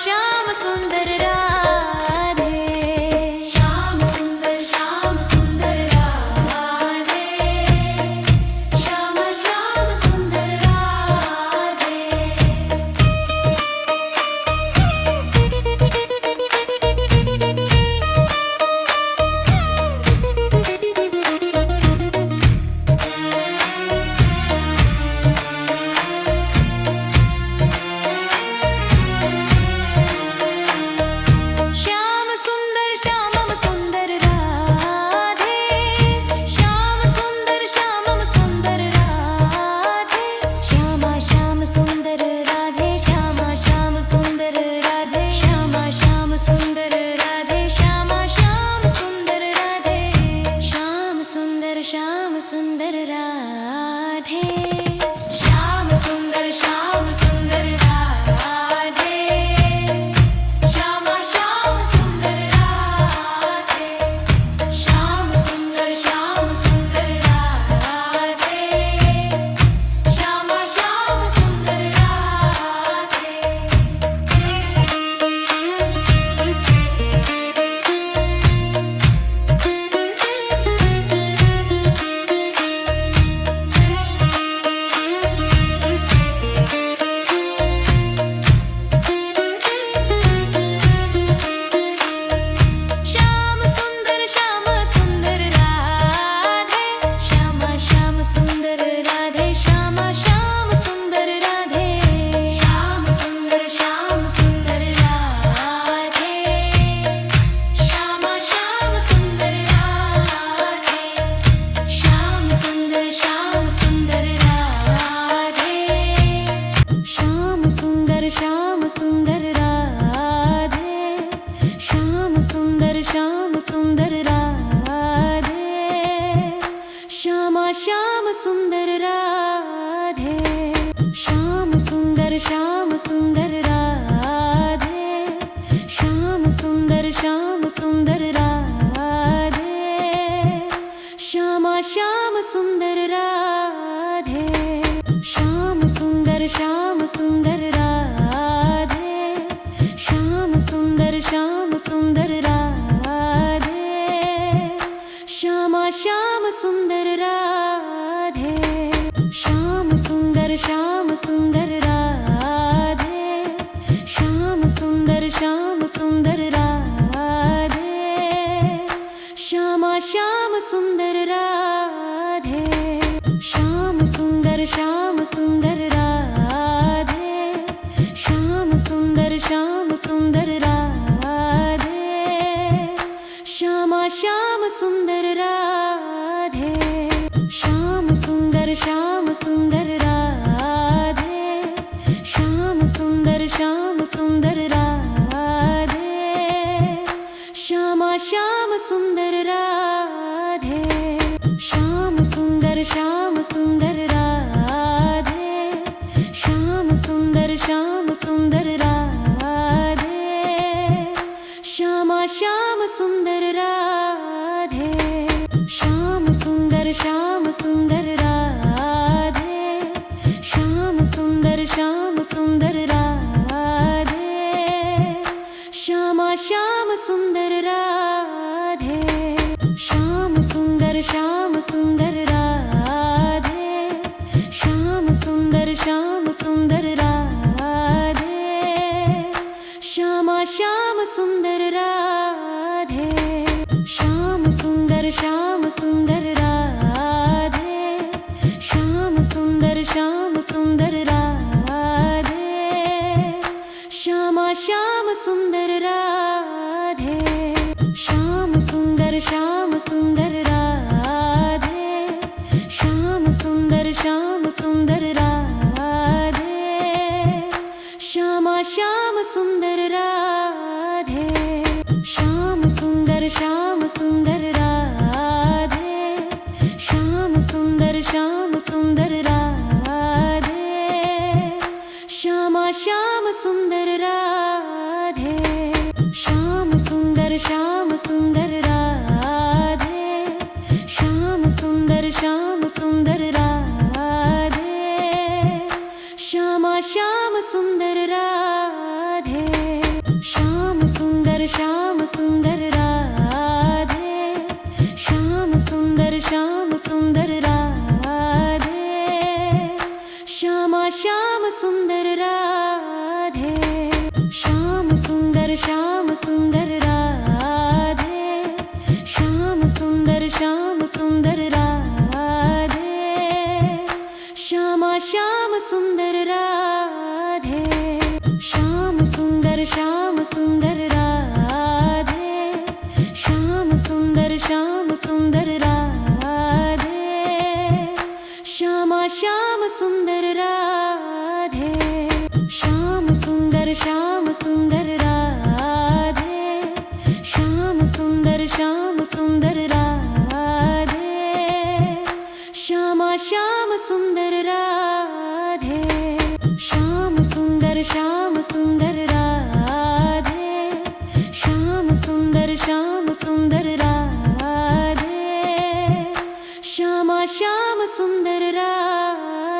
श्याम सुंदर राधे। श्याम सुंदर राधे। श्याम श्याम सुंदर राधे। श्याम सुंदर श्यामम सुंदर राधे। श्याम सुंदर श्यामम सुंदर राधे। श्यामा श्याम सुंदर राधे। श्यामा श्याम सुंदर राधे। श्यामा श्याम सुंदर राधे। श्यामा श्याम सुंदर राधे। श्याम सुंदर राधे। श्याम सुंदर राधे। श्यामा श्याम सुंदर राधे। श्याम सुंदर राधे। श्यामा श्याम सुंदर राधे। श्याम सुंदर राधे। श्यामा श्याम सुंदर राधे। श्यामा श्याम सुंदर राधे। श्याम सुंदर राधे। श्यामा श्याम सुंदर राधे। श्याम सुंदर राधे। श्याम सुंदर राधे। श्याम सुंदर राधे। श्यामा श्याम सुंदर राधे। श्याम सुंदर राधे। श्याम सुंदर राधे। श्यामा श्याम सुंदर राधे। श्याम सुंदर राधे। श्याम सुंदर राधे। श्यामा श्याम सुंदर राधे। श्याम सुंदर राधे। श्याम सुंदर राधे। श्यामा श्याम सुंदर राधे। श्याम सुंदर राधे। श्याम सुंदर राधे। श्यामा श्याम सुंदर राधे। श्याम सुंदर राधे। श्याम सुंदर राधे। श्यामा श्याम सुंदर राधे। श्याम सुंदर राधे। श्याम सुंदर राधे। श्यामा श्याम सुंदर राधे। श्याम सुंदर राधे। श्याम सुंदर राधे। श्यामा श्याम सुंदर राधे। श्याम सुंदर राधे। श्याम सुंदर राधे। श्यामा श्याम सुंदर राधे। श्याम सुंदर राधे। श्याम सुंदर राधे। श्यामा श्याम सुंदर राधे। श्याम सुंदर राधे। श्याम सुंदर राधे। श्यामा श्याम सुंदर राधे। श्याम सुंदर राधे। श्याम सुंदर राधे। श्यामा श्याम सुंदर राधे। श्याम सुंदर राधे। श्याम सुंदर राधे। श्यामा श्याम सुंदर राधे। श्याम सुंदर राधे श्याम सुंदर राधे श्यामा श्याम सुंदर राधे श्याम सुंदर राधे श्याम सुंदर राधे श्यामा श्याम सुंदर राधे श्याम सुंदर राधे श्याम सुंदर राधे श्यामा श्याम सुंदर राधे श्याम सुंदर राधे श्याम सुंदर राधे श्यामा श्याम सुंदर राधे श्याम सुंदर राधे श्याम सुंदर राधे श्यामा श्याम सुंदर राधे